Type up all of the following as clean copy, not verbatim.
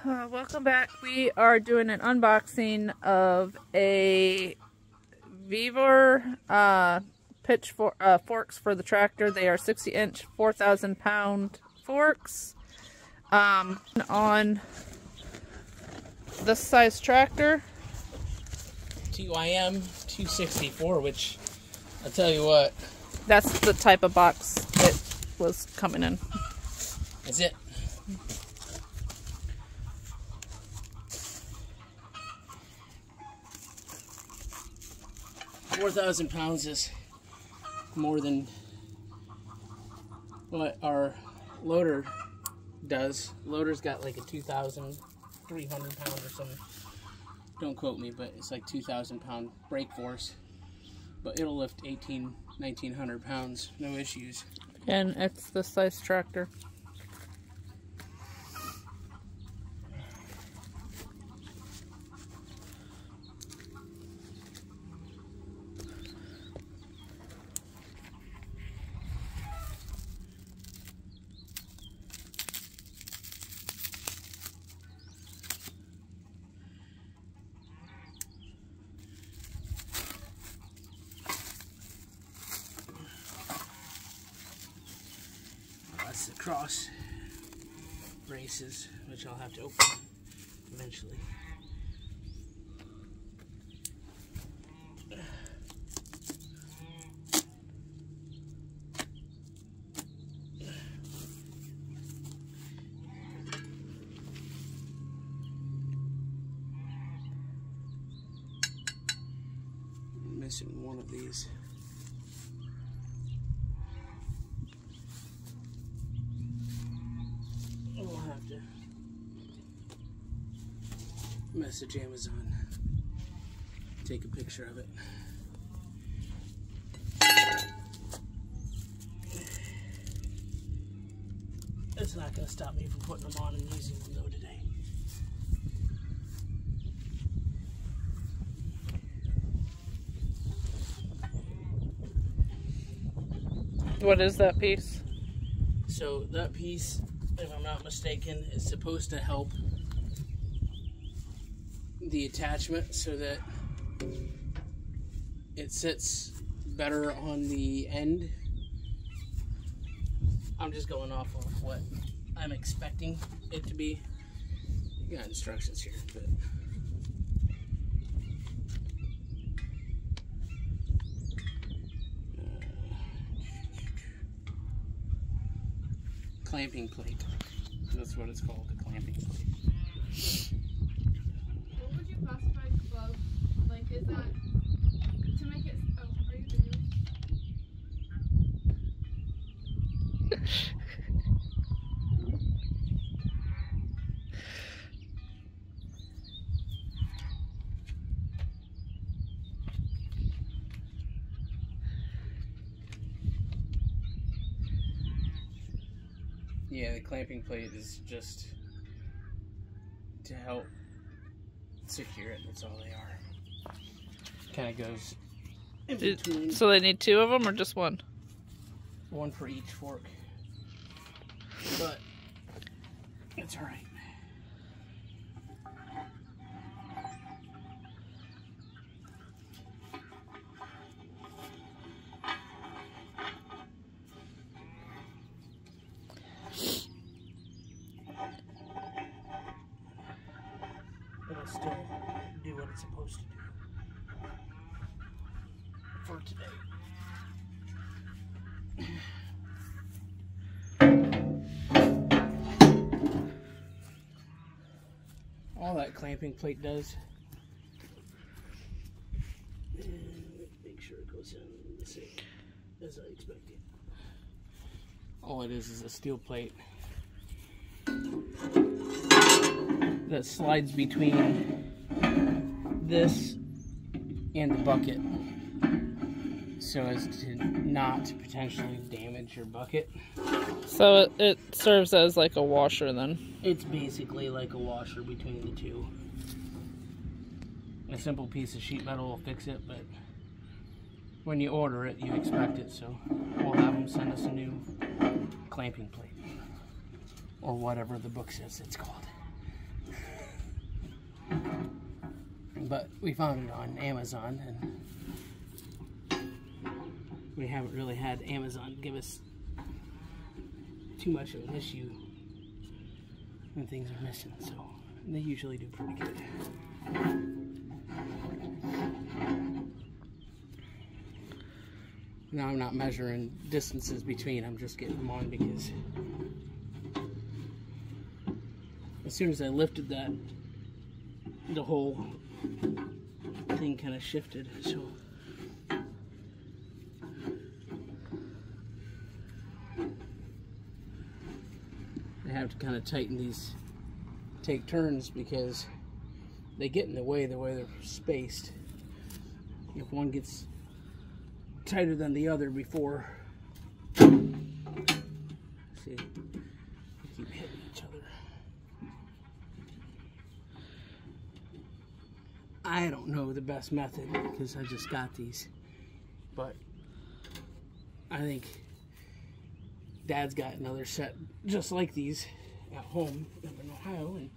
Welcome back. We are doing an unboxing of a Vevor forks for the tractor. They are 60-inch, 4,000-pound forks on this size tractor. TYM 264, which I'll tell you what. That's the type of box it was coming in. That's it. £4,000 is more than what our loader does. Loader's got like a 2,300 pound or something. Don't quote me, but it's like 2,000 pound brake force. But it'll lift 1,900 pounds, no issues. And it's this size tractor. That's the cross braces, which I'll have to open eventually. I'm missing one of these. We'll have to message Amazon, take a picture of it. It's not going to stop me from putting them on and using them though today. What is that piece? So that piece, if I'm not mistaken, is supposed to help the attachment so that it sits better on the end. I'm just going off of what I'm expecting it to be. You got instructions here, but clamping plate. That's what it's called, the clamping plate. What would you classify club? Like, is that to make it? Oh, are you videos? Yeah, the clamping plate is just to help secure it. That's all they are. Kind of goes in between. So they need two of them or just one? One for each fork. But it's all right. It'll still do what it's supposed to do for today. All that clamping plate does, and make sure it goes in the same as I expected. All it is a steel plate that slides between this and the bucket so as to not potentially damage your bucket. So it serves as like a washer then? It's basically like a washer between the two. A simple piece of sheet metal will fix it, but when you order it, you expect it, so we'll have them send us a new clamping plate. Or whatever the book says it's called. but we found it on Amazon, and we haven't really had Amazon give us too much of an issue when things are missing, so they usually do pretty good. Now I'm not measuring distances between, I'm just getting them on because as soon as I lifted that, the whole thing kind of shifted, so I have to kind of tighten these, take turns, because they get in the way they're spaced. If one gets tighter than the other before, see, we keep hitting each other. I don't know the best method because I just got these, but I think Dad's got another set just like these at home up in Ohio, and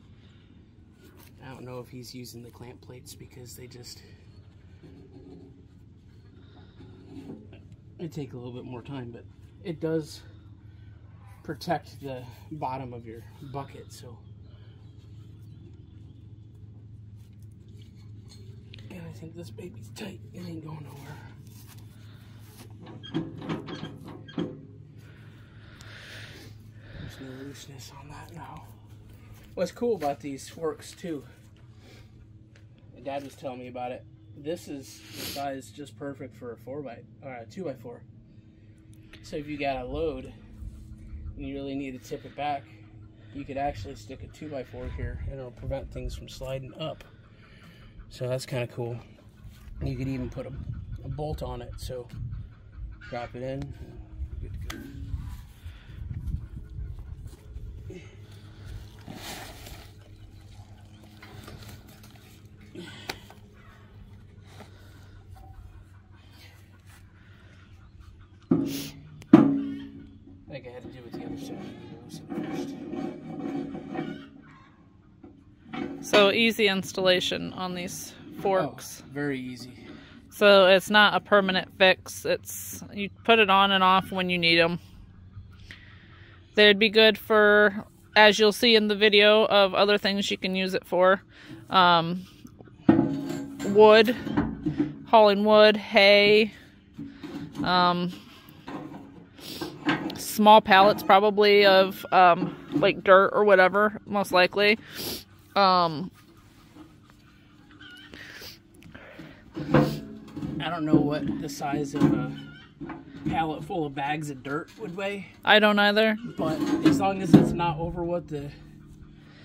I don't know if he's using the clamp plates because they take a little bit more time, but it does protect the bottom of your bucket, so. And I think this baby's tight, it ain't going nowhere. There's no looseness on that now. What's cool about these forks too, Dad was telling me about it, this is the size just perfect for a 2x4. So if you got a load and you really need to tip it back, you could actually stick a 2x4 here and it'll prevent things from sliding up. So that's kind of cool. You could even put a bolt on it, so drop it in, good to go. Like I had to do with the other side. So easy installation on these forks. Oh, very easy. So it's not a permanent fix. It's, you put it on and off when you need them. They'd be good for, as you'll see in the video of other things you can use it for. Wood, hauling wood, hay, small pallets probably of like dirt or whatever, most likely. I don't know what the size of a pallet full of bags of dirt would weigh. I don't either. But as long as it's not over what the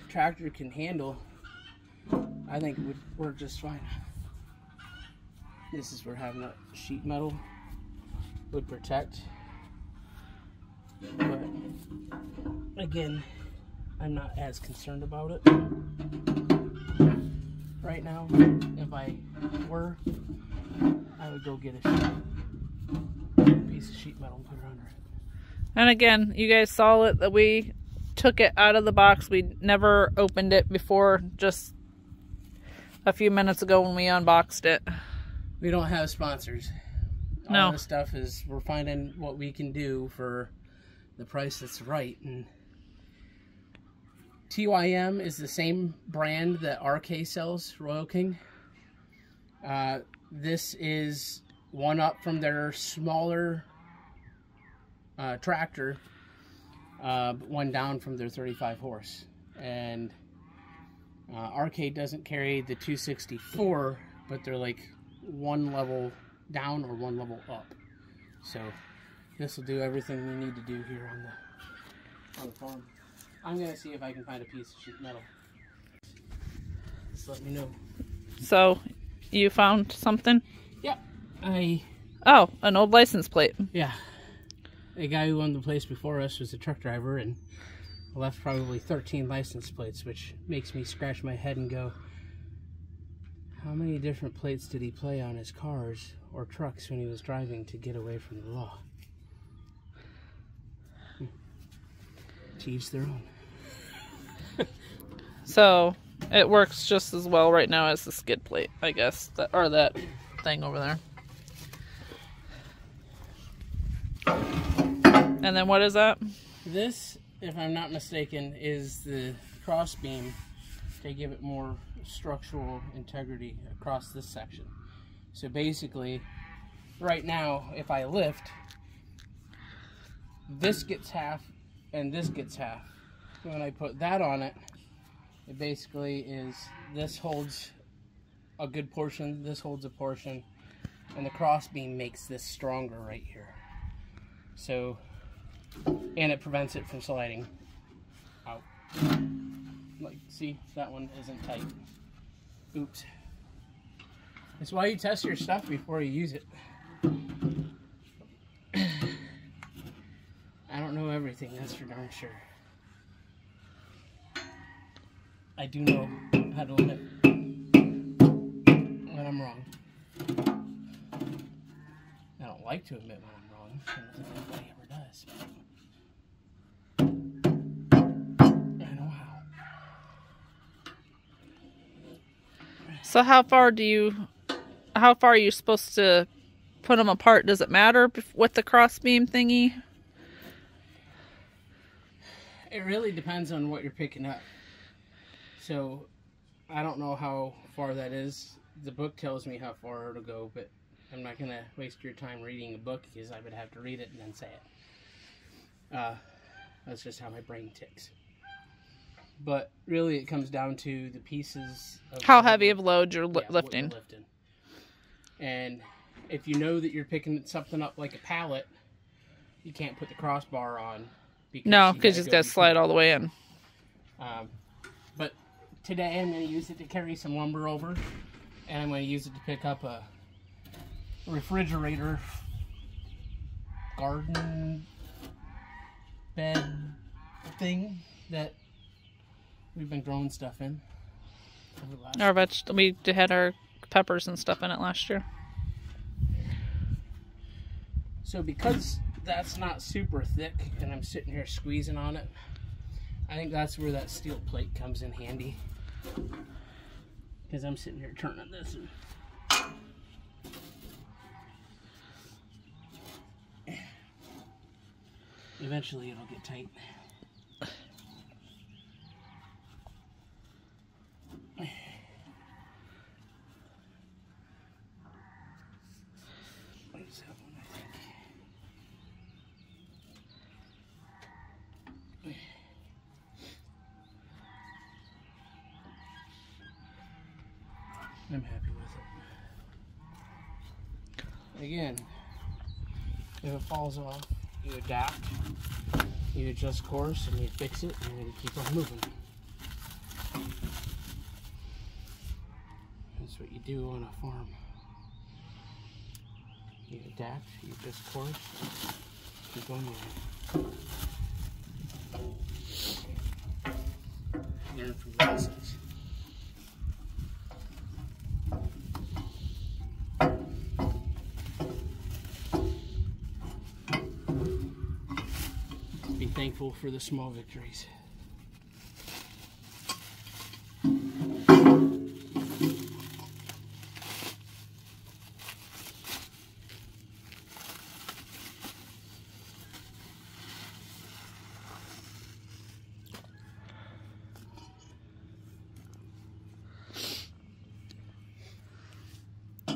tractor can handle, I think it would work just fine. This is where having that sheet metal would protect. But again, I'm not as concerned about it right now. If I were, I would go get a piece of sheet metal and put it under it. And again, you guys saw it, that we took it out of the box. We never opened it before, just a few minutes ago when we unboxed it. We don't have sponsors. No. All this stuff is, we're finding what we can do for the price that's right. And TYM is the same brand that RK sells, Royal King. This is one up from their smaller tractor, one down from their 35 horse. And RK doesn't carry the 264, but they're like one level down or one level up. So this will do everything we need to do here on the farm. I'm gonna see if I can find a piece of sheet metal. Just let me know. So, you found something? Yeah, Oh, an old license plate. Yeah. The guy who owned the place before us was a truck driver and left probably 13 license plates, which makes me scratch my head and go, how many different plates did he play on his cars or trucks when he was driving to get away from the law? To each their own. So, It works just as well right now as the skid plate, I guess, or that thing over there. And then what is that? This, if I'm not mistaken, is the cross beam to give it more structural integrity across this section. So basically, right now, if I lift, this gets half and this gets half. When I put that on it, it basically is, this holds a good portion, this holds a portion, and the cross beam makes this stronger right here. So, and it prevents it from sliding out. Like, see, that one isn't tight. Oops. That's why you test your stuff before you use it. I don't know everything, that's for darn sure. I do know how to limit when I'm wrong. I don't like to admit when I'm wrong. I don't think anybody ever does. I know how. So how far are you supposed to put them apart? Does it matter with the cross beam thingy? It really depends on what you're picking up. So, I don't know how far that is. The book tells me how far to go, but I'm not going to waste your time reading a book because I would have to read it and then say it. That's just how my brain ticks. But really, it comes down to the pieces of how heavy of load you're lifting. What you're lifting. And if you know that you're picking something up like a pallet, you can't put the crossbar on. No, because it's got to slide all the way in. But today I'm going to use it to carry some lumber over, and I'm going to use it to pick up a refrigerator garden bed thing that we've been growing stuff in. We had our peppers and stuff in it last year. So because that's not super thick and I'm sitting here squeezing on it, I think that's where that steel plate comes in handy. Because I'm sitting here turning this and eventually it'll get tight. I'm happy with it. Again, if it falls off, you adapt, you adjust course, and you fix it, and you keep on moving. That's what you do on a farm. You adapt, you adjust course, keep on moving. Learn from lessons. Be thankful for the small victories.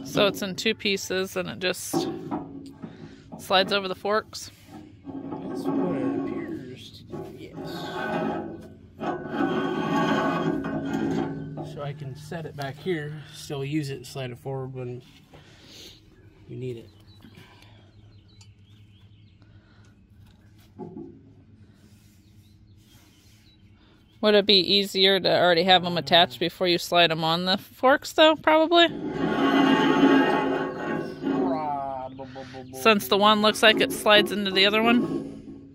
So it's in two pieces and it just slides over the forks. That's what it appears to do, yes. So I can set it back here, still use it and slide it forward when you need it. Would it be easier to already have them attached before you slide them on the forks, though, probably? Since the one looks like it slides into the other one.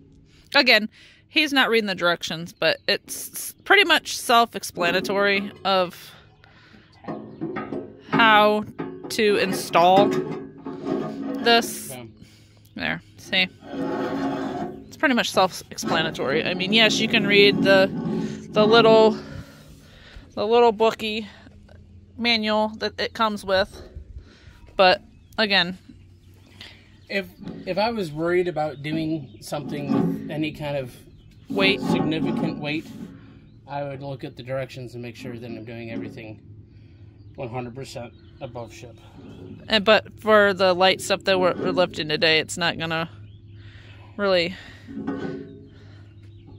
Again, he's not reading the directions, but it's pretty much self-explanatory of how to install this. There, see? It's pretty much self-explanatory. I mean, yes, you can read the little the little bookie manual that it comes with. But again, if I was worried about doing something with any kind of significant weight, I would look at the directions and make sure that I'm doing everything 100% above ship. But for the light stuff that we're lifting today, it's not gonna really. I'm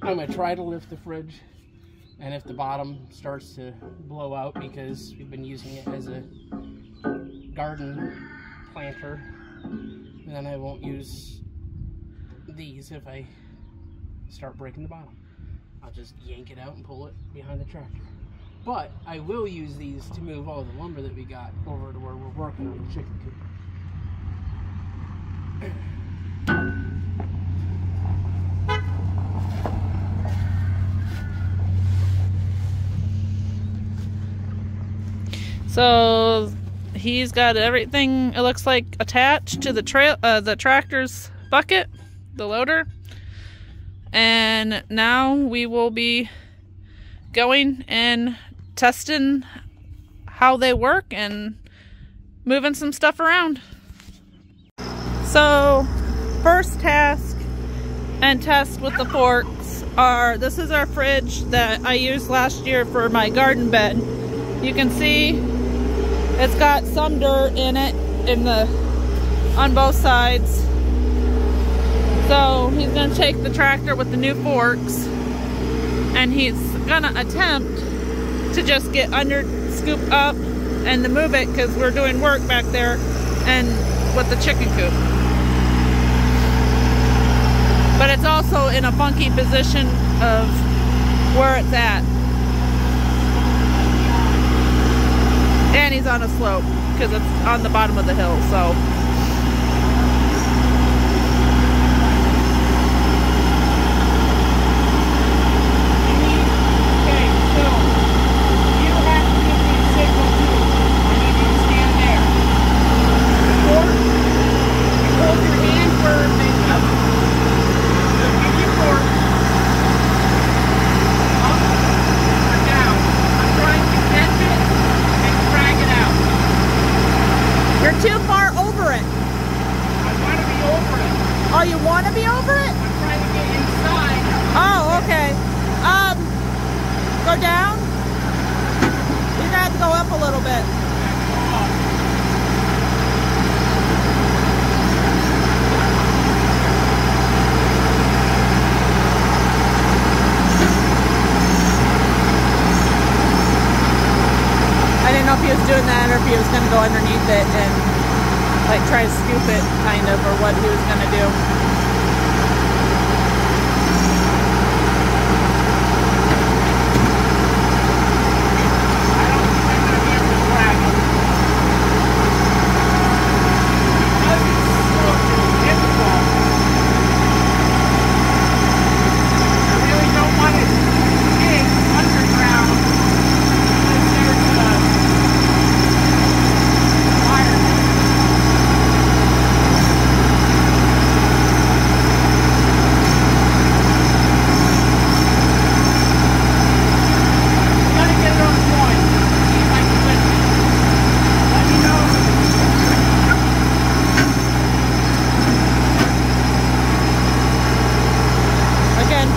gonna try to lift the fridge, and if the bottom starts to blow out because we've been using it as a garden planter, then I won't use these if I start breaking the bottom. I'll just yank it out and pull it behind the tractor. But I will use these to move all the lumber that we got over to where we're working on the chicken coop. So he's got everything, it looks like, attached to the tractor's bucket, the loader. And now we will be going and testing how they work and moving some stuff around. So first task and test with the forks are, this is our fridge that I used last year for my garden bed. You can see it's got some dirt in it on both sides. So he's going to take the tractor with the new forks and he's going to attempt to just get under, scoop up, and to move it because we're doing work back there and with the chicken coop. But it's also in a funky position of where it's at. And he's on a slope because it's on the bottom of the hill, so. Too far over it. I want to be over it. Oh, you want to be over it? I'm trying to get inside. Oh, okay. Go down. You're gonna have to go up a little bit. I didn't know if he was doing that or if he was going to go underneath it and like try to scoop it kind of, or what he was going to do.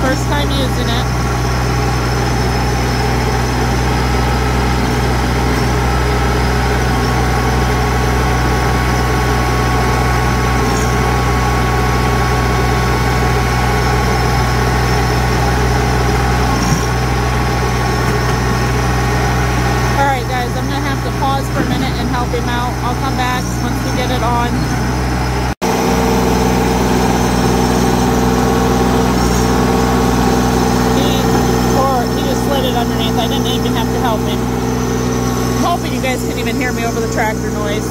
First time using it. Alright guys, I'm going to have to pause for a minute and help him out. I'll come back once we get it on. Underneath. I didn't even have to help him. I'm hoping you guys can even hear me over the tractor noise.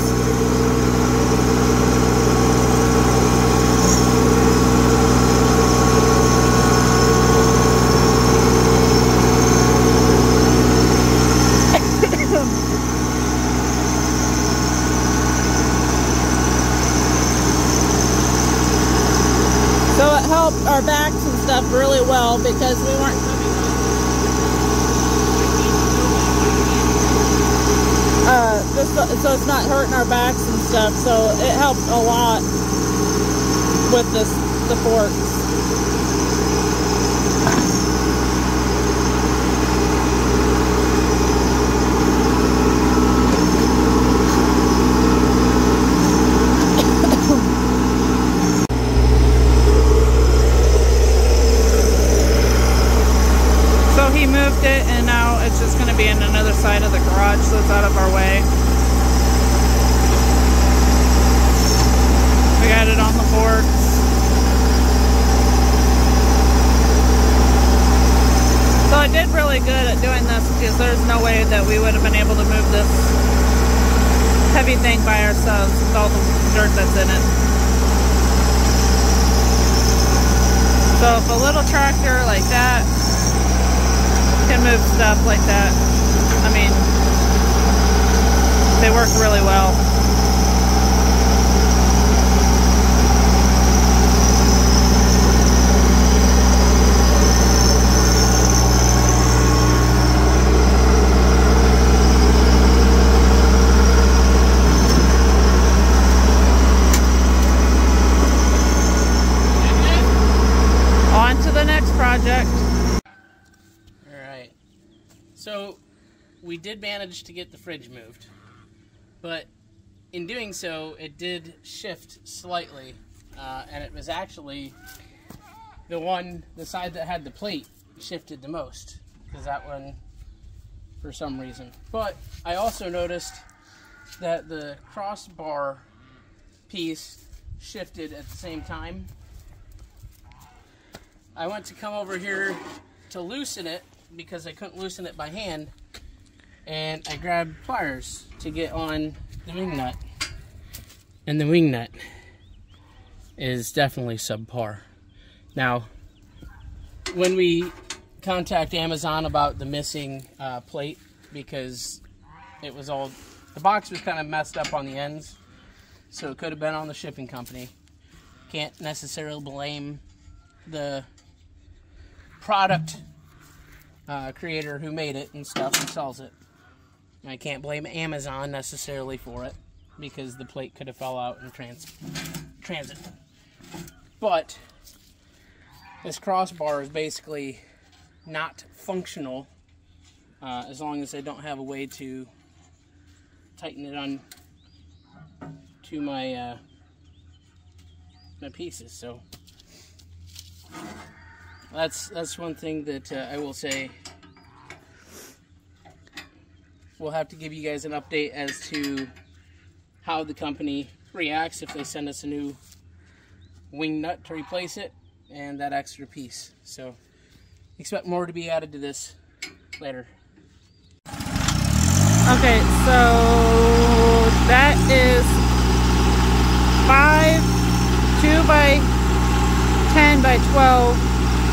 So it helped our backs and stuff really well because we weren't so it's not hurting our backs and stuff. So it helped a lot with the forks. He moved it, and now it's just going to be in another side of the garage, so it's out of our way. We got it on the forks. So I did really good at doing this because there's no way that we would have been able to move this heavy thing by ourselves with all the dirt that's in it. So if a little tractor like that can move stuff like that, I mean, they work really well. On to the next project. So we did manage to get the fridge moved, but in doing so it did shift slightly, and it was actually the side that had the plate shifted the most, because that one, for some reason. But I also noticed that the crossbar piece shifted at the same time. I went to come over here to loosen it because I couldn't loosen it by hand, and I grabbed pliers to get on the wing nut, and the wing nut is definitely subpar. Now, when we contact Amazon about the missing plate, because it was all, the box was kind of messed up on the ends, so it could have been on the shipping company. Can't necessarily blame the product creator who made it and stuff and sells it. I can't blame Amazon necessarily for it, because the plate could have fell out in transit. But this crossbar is basically not functional as long as I don't have a way to tighten it on to my my pieces. So that's one thing that I will say. We'll have to give you guys an update as to how the company reacts if they send us a new wing nut to replace it and that extra piece. So expect more to be added to this later. Okay, so that is 5 2x10 by 12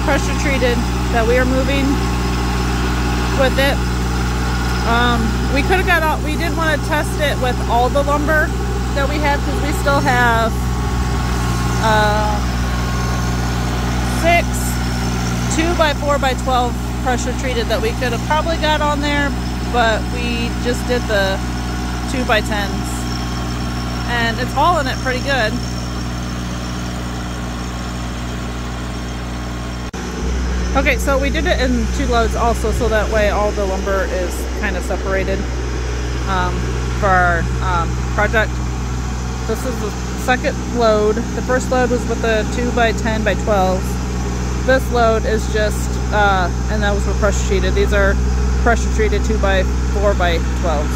pressure treated that we are moving with it. We could have got out, we did want to test it with all the lumber that we have, because we still have 6 2x4x12 pressure treated that we could have probably got on there, but we just did the 2x10s, and it's hauling it pretty good. Okay, so we did it in 2 loads also, so that way all the lumber is kind of separated for our project. This is the second load. The first load was with the 2x10 by 12s. This load is just, and those were pressure treated. These are pressure treated 2x4x12s.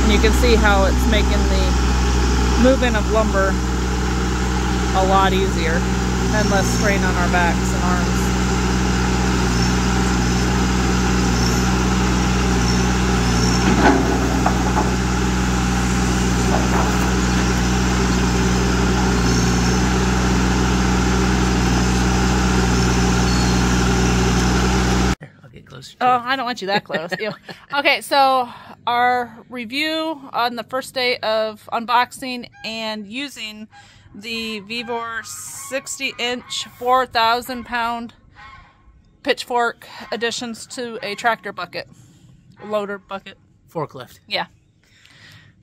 And you can see how it's making the movement of lumber a lot easier and less strain on our backs and arms. I'll get closer. Oh, I don't want you that close. Okay, so our review on the first day of unboxing and using the Vevor 60-inch 4,000-pound pitchfork additions to a tractor bucket. loader bucket. Forklift. Yeah.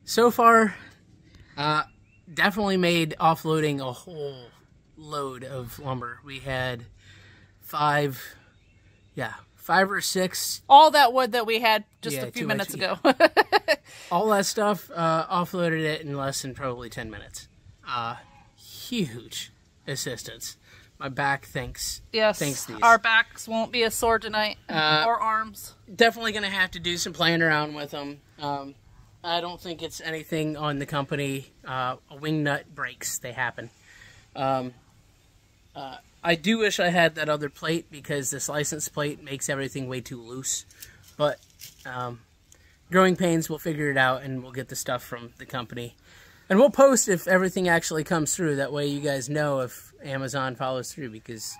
So far, definitely made offloading a whole load of lumber. We had 5 or 6. All that wood that we had just Yeah, a few 2 minutes inches. ago. All that stuff, offloaded it in less than probably 10 minutes. Huge assistance. My back thanks these. Our backs won't be as sore tonight, or arms. Definitely going to have to do some playing around with them. I don't think it's anything on the company. A wing nut breaks. They happen. I do wish I had that other plate because this license plate makes everything way too loose. But growing pains, we'll figure it out and we'll get the stuff from the company. And we'll post if everything actually comes through. That way you guys know if Amazon follows through because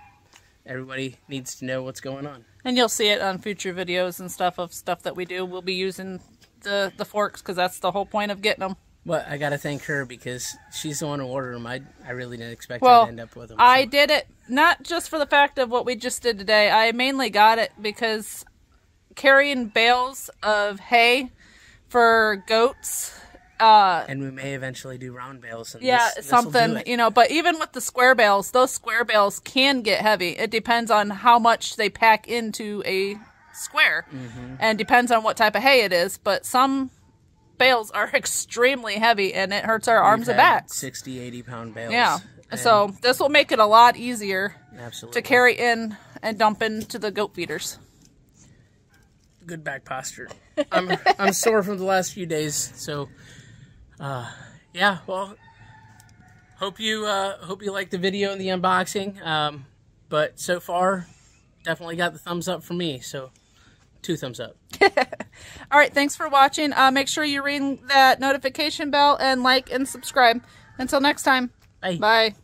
everybody needs to know what's going on. And you'll see it on future videos and stuff that we do. We'll be using the forks because that's the whole point of getting them. But I got to thank her because she's the one who ordered them. I really didn't expect her to end up with them. I did it not just for the fact of what we just did today. I mainly got it because carrying bales of hay for goats. And we may eventually do round bales. And something, but even with the square bales, those square bales can get heavy. It depends on how much they pack into a square and depends on what type of hay it is. But some bales are extremely heavy and it hurts our arms and backs. 60, 80 pound bales. Yeah. So this will make it a lot easier absolutely to carry in and dump into the goat feeders. Good back posture. I'm sore from the last few days, so yeah. Well, hope you like the video and the unboxing. But so far, definitely got the thumbs up from me. So 2 thumbs up. All right. Thanks for watching. Make sure you ring that notification bell and like and subscribe. Until next time. Bye. Bye.